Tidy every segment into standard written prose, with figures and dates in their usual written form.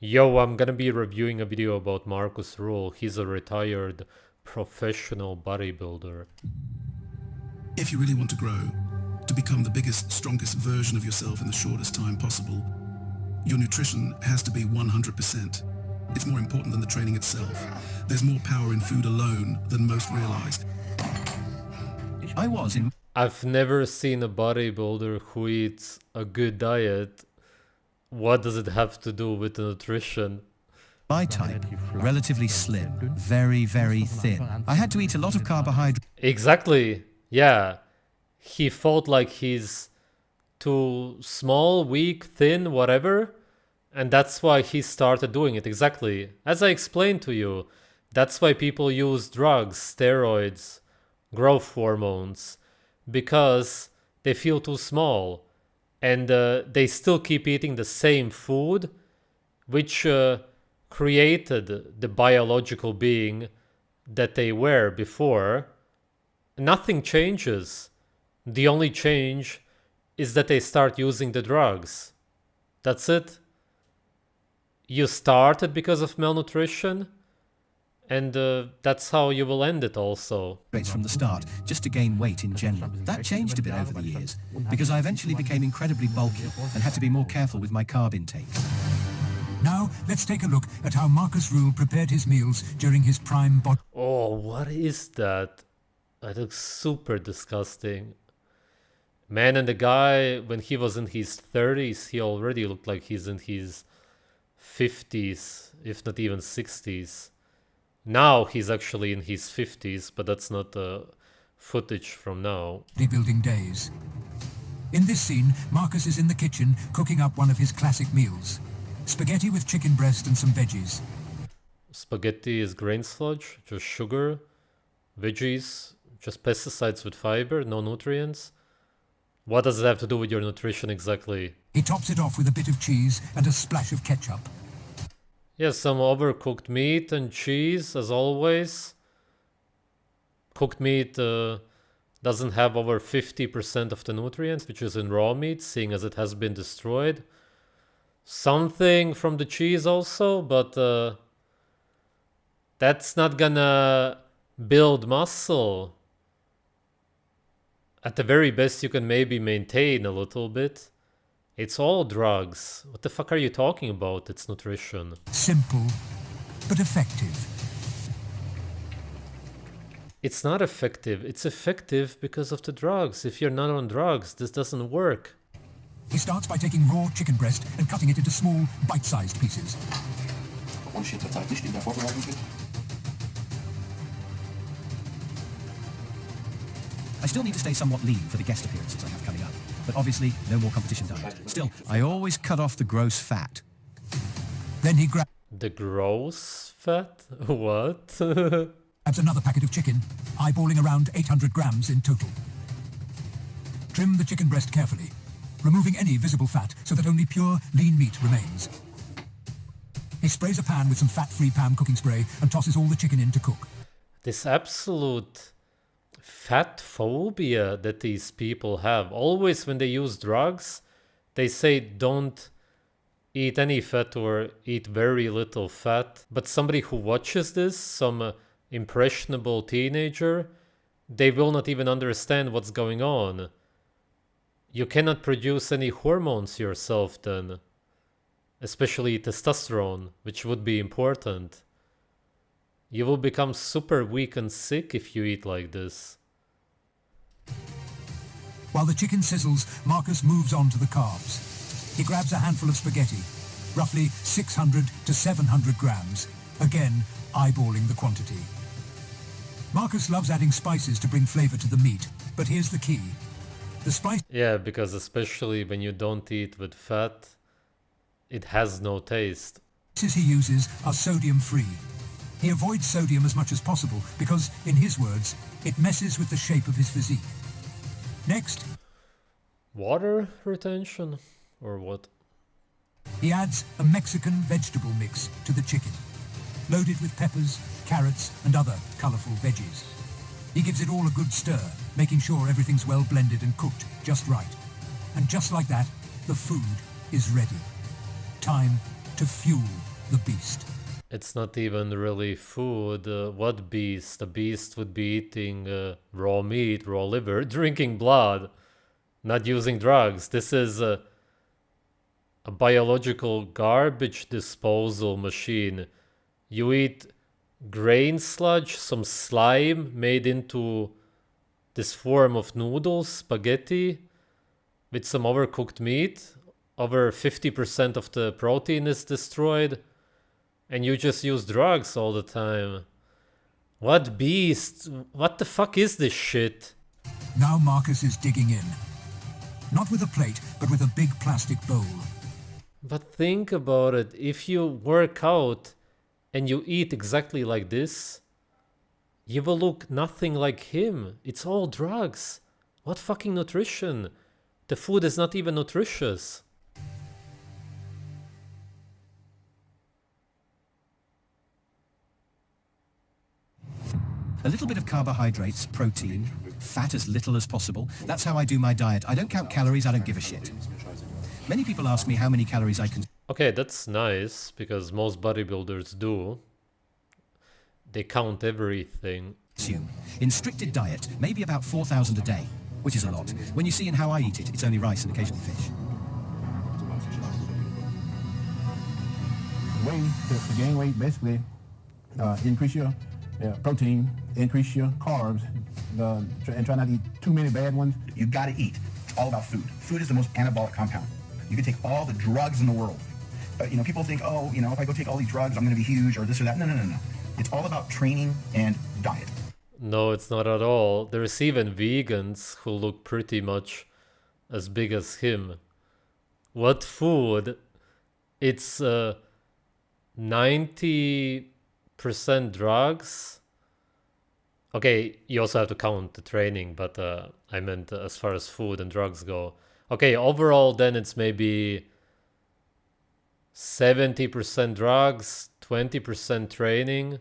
Yo, I'm gonna be reviewing a video about Markus Rühl. He's a retired professional bodybuilder. If you really want to grow, to become the biggest, strongest version of yourself in the shortest time possible, your nutrition has to be 100%. It's more important than the training itself. There's more power in food alone than most realize. I've never seen a bodybuilder who eats a good diet. What does it have to do with the nutrition? My type, relatively slim, very, very thin. I had to eat a lot of carbohydrates. Exactly. Yeah. He felt like he's too small, weak, thin, whatever. And that's why he started doing it. Exactly. As I explained to you, that's why people use drugs, steroids, growth hormones, because they feel too small. And they still keep eating the same food, which created the biological being that they were before. Nothing changes. The only change is that they start using the drugs. That's it. You started because of malnutrition, and that's how you will end it also. From the start, just to gain weight in general. That changed a bit over the years, because I eventually became incredibly bulky and had to be more careful with my carb intake. Now, let's take a look at how Markus Rühl prepared his meals during his prime body. Oh, what is that? That looks super disgusting. Man, and the guy, when he was in his 30s, he already looked like he's in his 50s, if not even 60s. Now he's actually in his 50s, but that's not footage from now. Bodybuilding days. In this scene, Markus is in the kitchen cooking up one of his classic meals. Spaghetti with chicken breast and some veggies. Spaghetti is grain sludge, just sugar. Veggies, just pesticides with fiber, no nutrients. What does it have to do with your nutrition exactly? He tops it off with a bit of cheese and a splash of ketchup. Yes, some overcooked meat and cheese, as always. Cooked meat doesn't have over 50% of the nutrients, which is in raw meat, seeing as it has been destroyed. Something from the cheese also, but that's not gonna build muscle. At the very best, you can maybe maintain a little bit. It's all drugs. What the fuck are you talking about? It's nutrition. Simple, but effective. It's not effective. It's effective because of the drugs. If you're not on drugs, this doesn't work. He starts by taking raw chicken breast and cutting it into small, bite-sized pieces. I still need to stay somewhat lean for the guest appearances I have coming up, but obviously no more competition diet. Still, I always cut off the gross fat. Then he grabs The gross fat? What? another packet of chicken, eyeballing around 800 grams in total. Trim the chicken breast carefully, removing any visible fat so that only pure, lean meat remains. He sprays a pan with some fat-free pan cooking spray and tosses all the chicken in to cook. This absolute fat phobia that these people have. Always when they use drugs, they say don't eat any fat or eat very little fat. But somebody who watches this, some impressionable teenager, they will not even understand what's going on. You cannot produce any hormones yourself then, especially testosterone, which would be important. You will become super weak and sick if you eat like this. While the chicken sizzles, Markus moves on to the carbs. He grabs a handful of spaghetti, roughly 600 to 700 grams, again eyeballing the quantity. Markus loves adding spices to bring flavor to the meat, but here's the key. The spices Yeah, because especially when you don't eat with fat, it has no taste. he uses are sodium-free. He avoids sodium as much as possible because, in his words, it messes with the shape of his physique. Next, Water retention? Or what? he adds a Mexican vegetable mix to the chicken, loaded with peppers, carrots, and other colorful veggies. He gives it all a good stir, making sure everything's well blended and cooked just right. And just like that, the food is ready. Time to fuel the beast. It's not even really food. What beast? A beast would be eating raw meat, raw liver, drinking blood, not using drugs. This is a biological garbage disposal machine. You eat grain sludge, some slime made into this form of noodles, spaghetti, with some overcooked meat. Over 50% of the protein is destroyed. And you just use drugs all the time. What beast? What the fuck is this shit? Now Markus is digging in. Not with a plate, but with a big plastic bowl. But think about it. If you work out and you eat exactly like this, you will look nothing like him. It's all drugs. What fucking nutrition? The food is not even nutritious. A little bit of carbohydrates, protein, fat as little as possible. That's how I do my diet. I don't count calories, I don't give a shit. Many people ask me how many calories I consume. Okay, that's nice, because most bodybuilders do. They count everything. In stricted diet, maybe about 4,000 a day, which is a lot. When you see in how I eat it, it's only rice and occasionally fish. Way to gain weight, basically, increase your protein, increase your carbs, and try not to eat too many bad ones. You've got to eat. It's all about food. Food is the most anabolic compound. You can take all the drugs in the world. People think, oh, if I go take all these drugs, I'm going to be huge or this or that. No. It's all about training and diet. No, it's not at all. There's even vegans who look pretty much as big as him. What food? It's 90% drugs. Okay, you also have to count the training, but I meant as far as food and drugs go. Okay, overall then it's maybe 70% drugs, 20% training,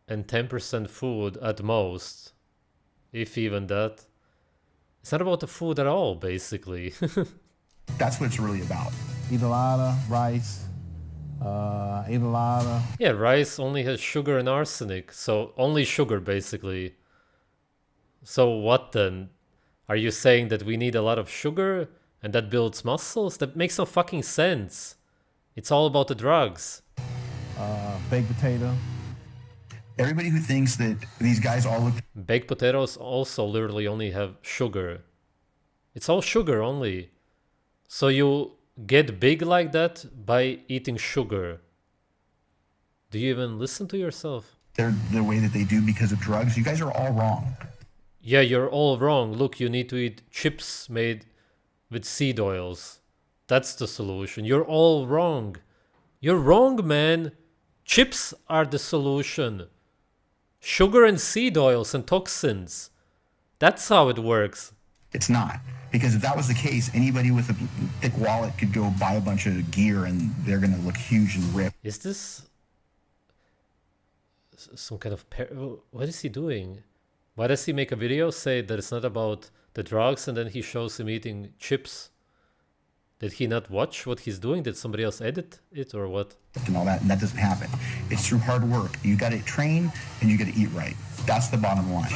and 10% food at most, if even that. It's not about the food at all, basically. That's what it's really about. Eat a lot of rice, eat a lot of... Yeah, rice only has sugar and arsenic, so only sugar, basically. So what then? Are you saying that we need a lot of sugar and that builds muscles? That makes no fucking sense. It's all about the drugs. Baked potato. Everybody who thinks that these guys all look... Baked potatoes also literally only have sugar. It's all sugar only. So you get big like that by eating sugar. Do you even listen to yourself? They're the way that they do because of drugs. You guys are all wrong. Yeah, you're all wrong. Look, you need to eat chips made with seed oils. That's the solution. You're all wrong. You're wrong, man. Chips are the solution. Sugar and seed oils and toxins. That's how it works. It's not. Because if that was the case, anybody with a thick wallet could go buy a bunch of gear and they're going to look huge and ripped. Is this some kind of... What is he doing? Why does he make a video say that it's not about the drugs and then he shows him eating chips? Did he not watch what he's doing? Did somebody else edit it or what? And all that, and that doesn't happen. It's through hard work. You got to train and you got to eat right. That's the bottom line.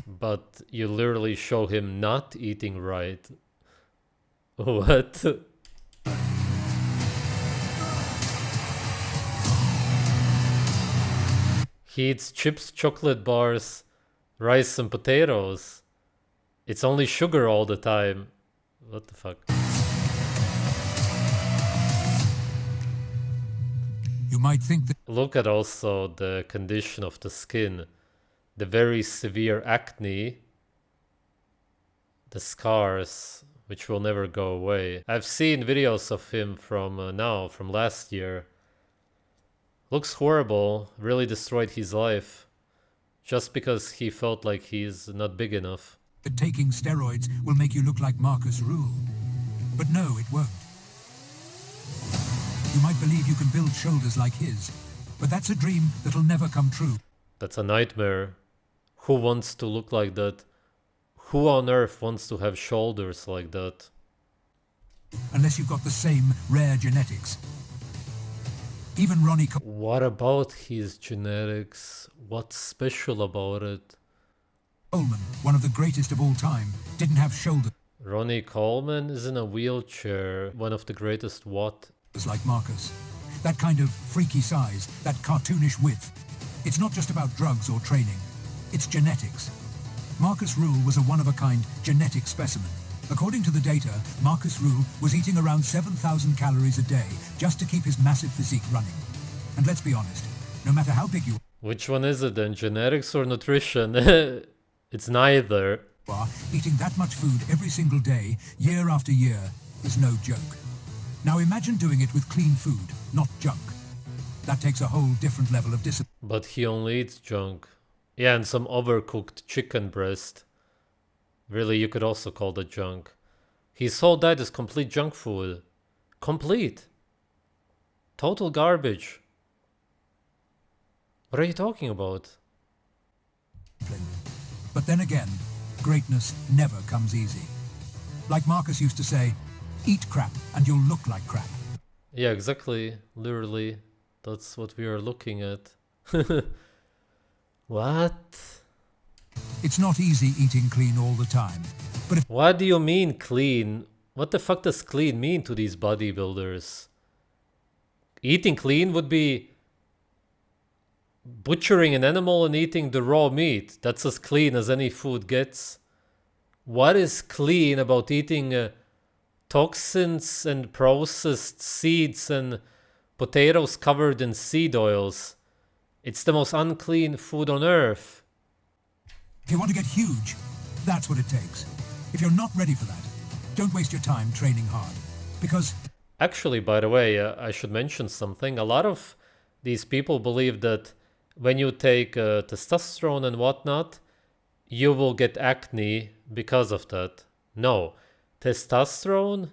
But you literally show him not eating right. What? He eats chips, chocolate bars, rice and potatoes. It's only sugar all the time. What the fuck? You might think that... Look at also the condition of the skin. The very severe acne. The scars, which will never go away. I've seen videos of him from from last year. Looks horrible. Really destroyed his life. Just because he felt like he's not big enough. that taking steroids will make you look like Markus Rühl. But no, it won't. You might believe you can build shoulders like his, but that's a dream that'll never come true. That's a nightmare. Who wants to look like that? Who on earth wants to have shoulders like that? Unless you've got the same rare genetics. Even Ronnie What about his genetics? What's special about it? Coleman, one of the greatest of all time, didn't have shoulders Ronnie Coleman is in a wheelchair. One of the greatest what? like Markus. That kind of freaky size, that cartoonish width. It's not just about drugs or training. It's genetics. Markus Rühl was a one-of-a-kind genetic specimen. According to the data, Markus Rühl was eating around 7,000 calories a day just to keep his massive physique running. And let's be honest, no matter how big you Which one is it then? Genetics or nutrition? It's neither. are, eating that much food every single day, year after year, is no joke. Now imagine doing it with clean food, not junk. That takes a whole different level of discipline. But he only eats junk. Yeah, and some overcooked chicken breast. Really, you could also call that junk. His whole diet is complete junk food. Complete. Total garbage. What are you talking about? But then again, greatness never comes easy. Like Markus used to say, eat crap and you'll look like crap. Yeah, exactly. Literally. That's what we are looking at. What? It's not easy eating clean all the time. But if What do you mean clean? What the fuck does clean mean to these bodybuilders? Eating clean would be butchering an animal and eating the raw meat. That's as clean as any food gets. What is clean about eating toxins and processed seeds and potatoes covered in seed oils? It's the most unclean food on earth. If you want to get huge, that's what it takes. If you're not ready for that, don't waste your time training hard. Because Actually, by the way, I should mention something. A lot of these people believe that when you take testosterone and whatnot, you will get acne because of that. No. Testosterone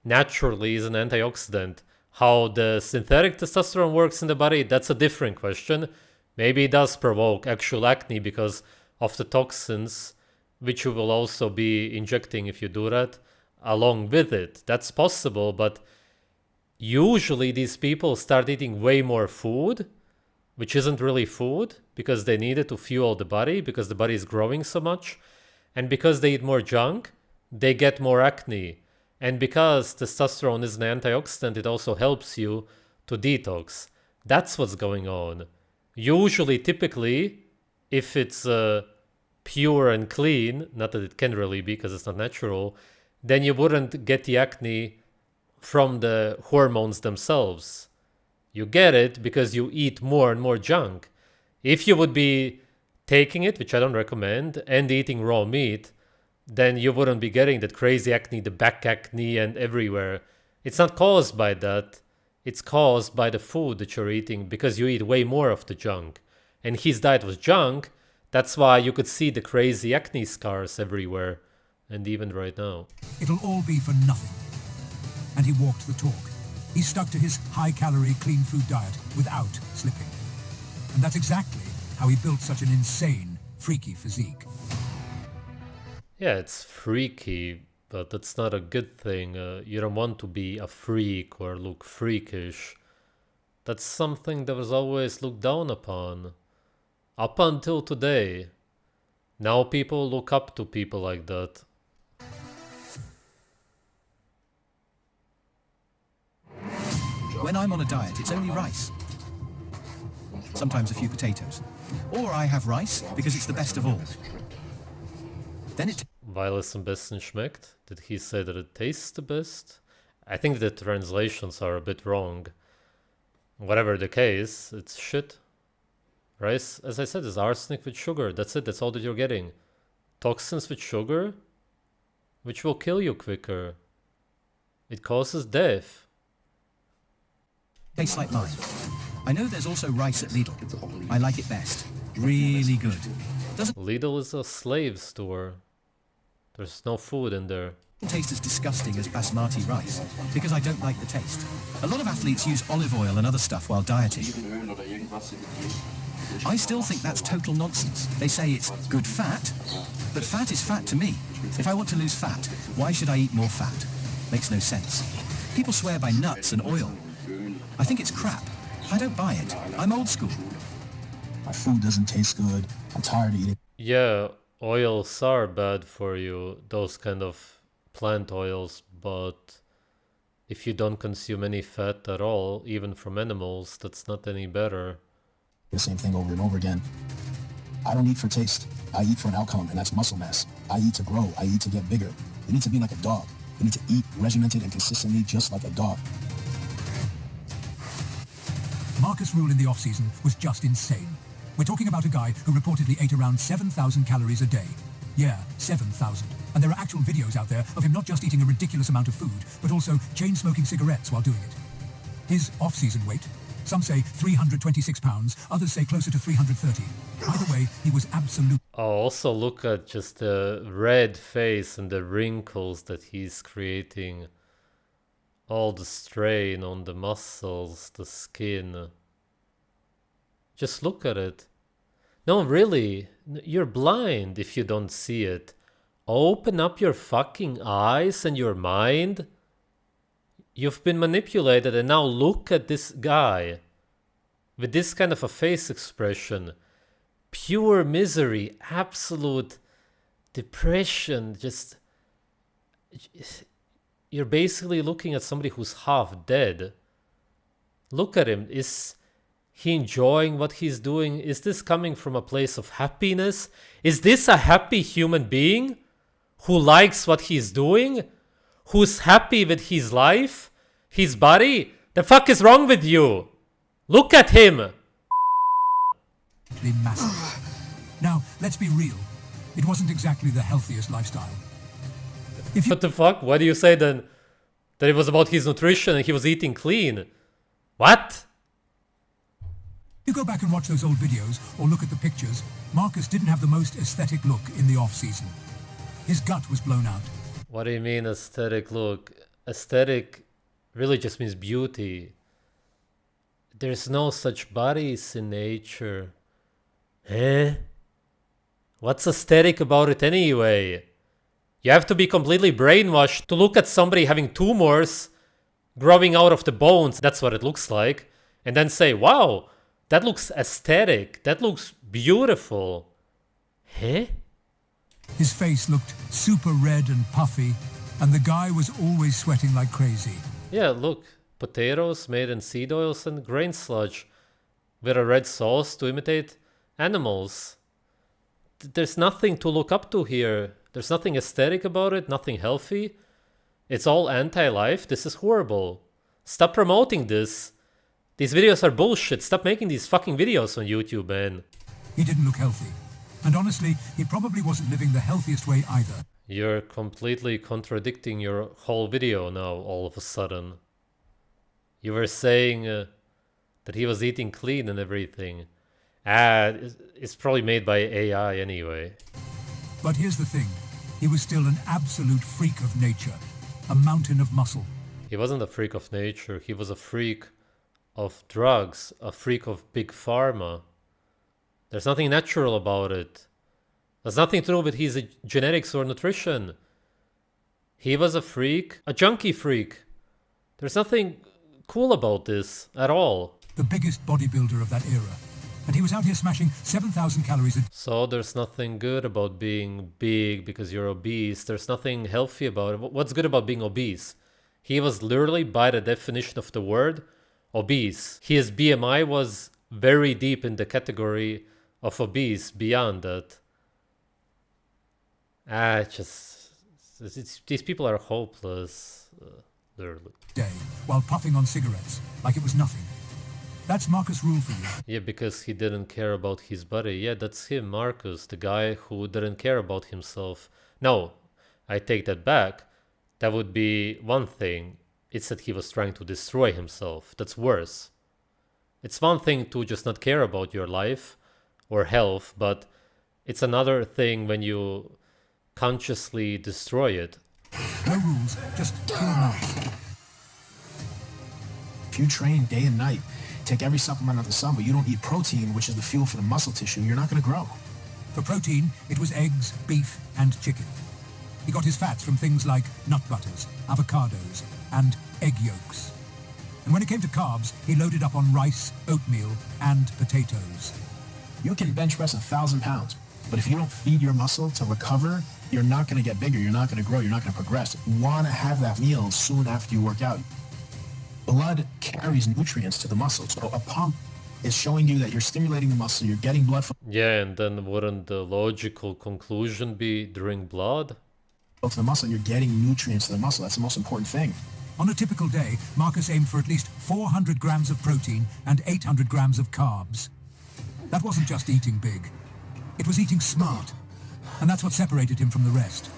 naturally is an antioxidant. How the synthetic testosterone works in the body, that's a different question. Maybe it does provoke actual acne because of the toxins, which you will also be injecting if you do that along with it. That's possible, but usually these people start eating way more food, which isn't really food, because they need it to fuel the body, because the body is growing so much. And because they eat more junk, they get more acne. And because testosterone is an antioxidant, it also helps you to detox. That's what's going on. Usually, typically, if it's pure and clean, not that it can really be because it's not natural, then you wouldn't get the acne from the hormones themselves. You get it because you eat more and more junk. If you would be taking it, which I don't recommend, and eating raw meat, then you wouldn't be getting that crazy acne, the back acne and everywhere. It's not caused by that. It's caused by the food that you're eating because you eat way more of the junk. And his diet was junk. That's why you could see the crazy acne scars everywhere. And even right now. it'll all be for nothing. And he walked the talk. He stuck to his high-calorie, clean food diet without slipping. And that's exactly how he built such an insane, freaky physique. Yeah, it's freaky, but that's not a good thing. You don't want to be a freak or look freakish. That's something that was always looked down upon. Up until today. Now people look up to people like that. When I'm on a diet, it's only rice. Sometimes a few potatoes. Or I have rice because it's the best of all. Then it Weil es am besten schmeckt? Did he say that it tastes the best? I think the translations are a bit wrong. Whatever the case, it's shit. Rice, as I said, is arsenic with sugar. That's it, that's all that you're getting. Toxins with sugar, which will kill you quicker. It causes death. tastes like mine. I know there's also rice at Lidl. I like it best. Really good. Doesn't Lidl is a slave store. There's no food in there. taste as disgusting as basmati rice because I don't like the taste. A lot of athletes use olive oil and other stuff while dieting. I still think that's total nonsense. They say it's good fat, but fat is fat to me. If I want to lose fat, why should I eat more fat? Makes no sense. People swear by nuts and oil. I think it's crap. I don't buy it. I'm old school. My food doesn't taste good. I'm tired of eating. Yeah, oils are bad for you, those kind of plant oils, but if you don't consume any fat at all, even from animals, that's not any better. The same thing over and over again. I don't eat for taste. I eat for an outcome, and that's muscle mass. I eat to grow. I eat to get bigger. You need to be like a dog. You need to eat regimented and consistently just like a dog. Markus Rühl in the off-season was just insane. We're talking about a guy who reportedly ate around 7,000 calories a day. Yeah, 7,000. And there are actual videos out there of him not just eating a ridiculous amount of food, but also chain-smoking cigarettes while doing it. His off-season weight? Some say 326 pounds, others say closer to 330. Either way, he was absolute. Oh, also look at just the red face and the wrinkles that he's creating. All the strain on the muscles, the skin. Just look at it. No, really, you're blind if you don't see it. Open up your fucking eyes and your mind. You've been manipulated, and now look at this guy. With this kind of a face expression. Pure misery, absolute depression, just... You're basically looking at somebody who's half dead. Look at him. Is he enjoying what he's doing? Is this coming from a place of happiness? Is this a happy human being who likes what he's doing? Who's happy with his life? His body? The fuck is wrong with you? Look at him! Massive. Now, let's be real. It wasn't exactly the healthiest lifestyle. What the fuck? Why do you say then that it was about his nutrition and he was eating clean? What? You go back and watch those old videos or look at the pictures, Markus didn't have the most aesthetic look in the off-season. His gut was blown out. What do you mean aesthetic look? Aesthetic really just means beauty. There's no such bodies in nature. Eh? What's aesthetic about it anyway? You have to be completely brainwashed to look at somebody having tumors growing out of the bones, that's what it looks like, and then say, wow, that looks aesthetic, that looks beautiful. Eh? His face looked super red and puffy, and the guy was always sweating like crazy. Yeah, look, potatoes made in seed oils and grain sludge with a red sauce to imitate animals. There's nothing to look up to here. There's nothing aesthetic about it, nothing healthy. It's all anti-life. This is horrible. Stop promoting this. These videos are bullshit. Stop making these fucking videos on YouTube, man. He didn't look healthy. And honestly, he probably wasn't living the healthiest way either. You're completely contradicting your whole video now, all of a sudden. You were saying that he was eating clean and everything. It's probably made by AI anyway. But here's the thing. He was still an absolute freak of nature. A mountain of muscle. He wasn't a freak of nature. He was a freak of drugs. A freak of big pharma. There's nothing natural about it. There's nothing to do with his genetics or nutrition. He was a freak. A junkie freak. There's nothing cool about this at all. The biggest bodybuilder of that era. And he was out here smashing 7,000 calories a day. So there's nothing good about being big because you're obese. There's nothing healthy about it. What's good about being obese? He was literally, by the definition of the word, obese. His BMI was very deep in the category of obese beyond that. These people are hopeless. Literally. Day, while puffing on cigarettes, like it was nothing. That's Markus Rühl for you. Yeah, because he didn't care about his body. Yeah, that's him, Markus, the guy who didn't care about himself. No, I take that back. That would be one thing. It's that he was trying to destroy himself. That's worse. It's one thing to just not care about your life or health, but it's another thing when you consciously destroy it. No rules, just pure malice. If you train day and night, take every supplement under the sun, but you don't eat protein, which is the fuel for the muscle tissue, you're not going to grow. For protein, it was eggs, beef, and chicken. He got his fats from things like nut butters, avocados, and egg yolks. And when it came to carbs, he loaded up on rice, oatmeal, and potatoes. You can bench press 1,000 pounds, but if you don't feed your muscle to recover, you're not going to get bigger, you're not going to grow, you're not going to progress. You want to have that meal soon after you work out. Blood carries nutrients to the muscle, so a pump is showing you that you're stimulating the muscle, you're getting blood flow Yeah, and then wouldn't the logical conclusion be drink blood? to the muscle, you're getting nutrients to the muscle. That's the most important thing. On a typical day, Markus aimed for at least 400 grams of protein and 800 grams of carbs. That wasn't just eating big. It was eating smart. And that's what separated him from the rest.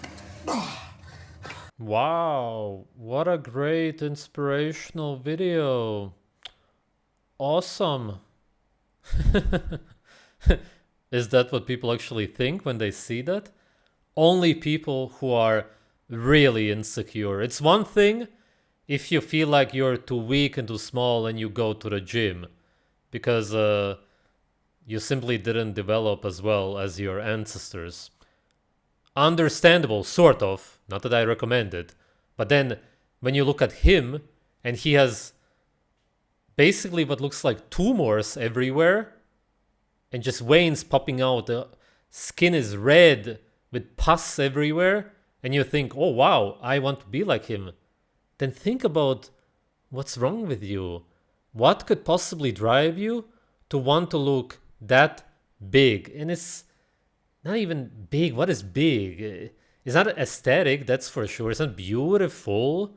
Wow, what a great inspirational video. Awesome. Is that what people actually think when they see that? Only people who are really insecure. It's one thing if you feel like you're too weak and too small and you go to the gym because you simply didn't develop as well as your ancestors. Understandable, sort of. Not that I recommend it. But then when you look at him and he has basically what looks like tumors everywhere and just veins popping out, the skin is red with pus everywhere, and you think, oh wow, I want to be like him. Then think about what's wrong with you. What could possibly drive you to want to look that big? And it's not even big. What is big? It's not aesthetic, that's for sure. It's not beautiful.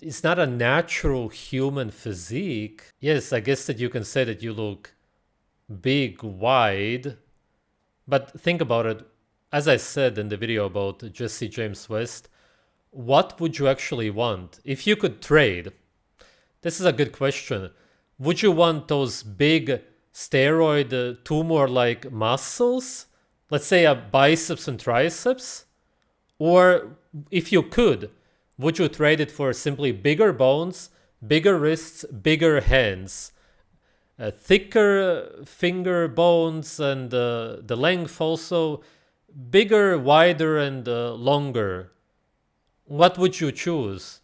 It's not a natural human physique. Yes, I guess that you can say that you look big, wide. But think about it. As I said in the video about Jesse James West, what would you actually want? If you could trade, this is a good question. Would you want those big steroid tumor-like muscles? Let's say a biceps and triceps? Or if you could, would you trade it for simply bigger bones, bigger wrists, bigger hands, thicker finger bones, and the length also bigger, wider, and longer? What would you choose?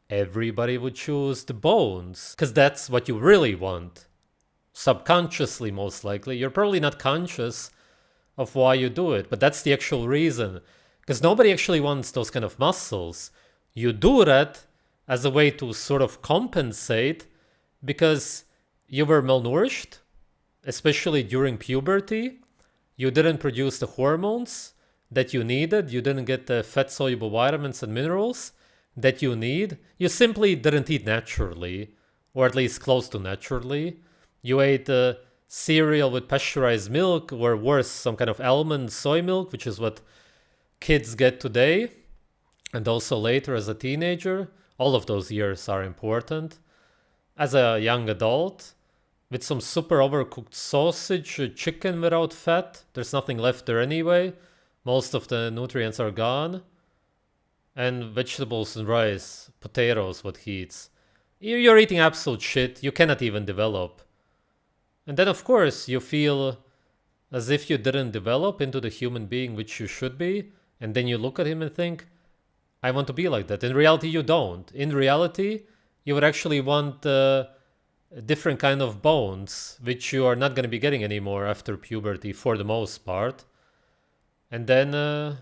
Everybody would choose the bones, because that's what you really want. Subconsciously, most likely. You're probably not conscious of why you do it, but that's the actual reason. Because nobody actually wants those kind of muscles. You do that as a way to sort of compensate because you were malnourished, especially during puberty. You didn't produce the hormones that you needed. You didn't get the fat-soluble vitamins and minerals that you need. You simply didn't eat naturally, or at least close to naturally. You ate cereal with pasteurized milk, or worse, some kind of almond soy milk, which is what kids get today, and also later as a teenager. All of those years are important. As a young adult, with some super overcooked sausage, chicken without fat, there's nothing left there anyway. Most of the nutrients are gone. And vegetables and rice, potatoes, what he eats. You're eating absolute shit. You cannot even develop. And then, of course, you feel as if you didn't develop into the human being which you should be. And then you look at him and think, I want to be like that. In reality, you don't. In reality, you would actually want a different kind of bones, which you are not going to be getting anymore after puberty for the most part. And then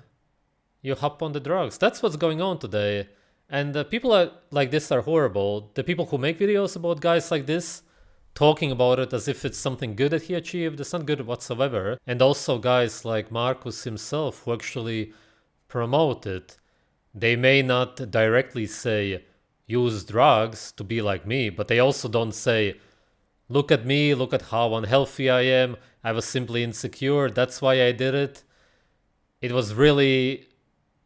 you hop on the drugs. That's what's going on today. And people like this are horrible. The people who make videos about guys like this, talking about it as if it's something good that he achieved, it's not good whatsoever. And also guys like Markus himself who actually promote it. They may not directly say, use drugs to be like me, but they also don't say, look at me, look at how unhealthy I am, I was simply insecure, that's why I did it. It was really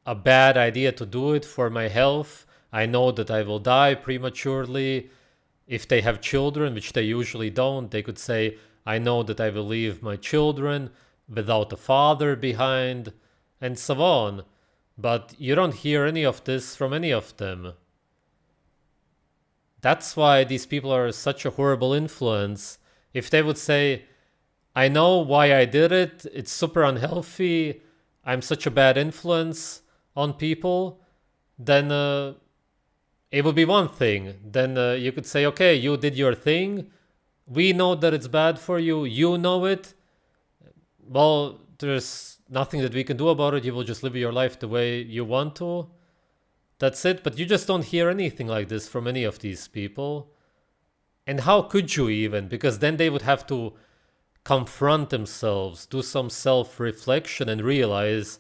a bad idea to do it for my health. I know that I will die prematurely. If they have children, which they usually don't, they could say, I know that I will leave my children without a father behind, and so on. But you don't hear any of this from any of them. That's why these people are such a horrible influence. If they would say, I know why I did it, it's super unhealthy, I'm such a bad influence on people, then it would be one thing. Then you could say, okay, you did your thing. We know that it's bad for you. You know it. Well, there's nothing that we can do about it. You will just live your life the way you want to. That's it. But you just don't hear anything like this from any of these people. And how could you even? Because then they would have to confront themselves, do some self-reflection and realize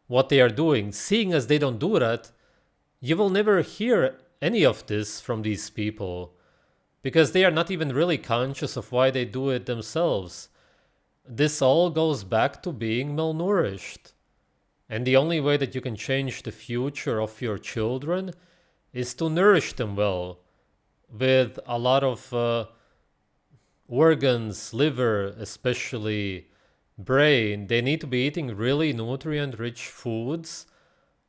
what they are doing. Seeing as they don't do that, you will never hear any of this from these people because they are not even really conscious of why they do it themselves. This all goes back to being malnourished. And the only way that you can change the future of your children is to nourish them well with a lot of organs, liver, especially brain. They need to be eating really nutrient-rich foods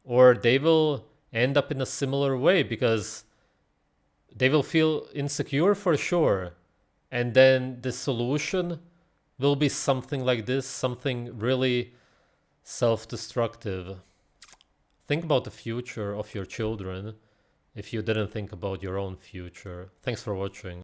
or they will end up in a similar way because they will feel insecure for sure. And then the solution will be something like this, something really self-destructive. Think about the future of your children if you didn't think about your own future. Thanks for watching.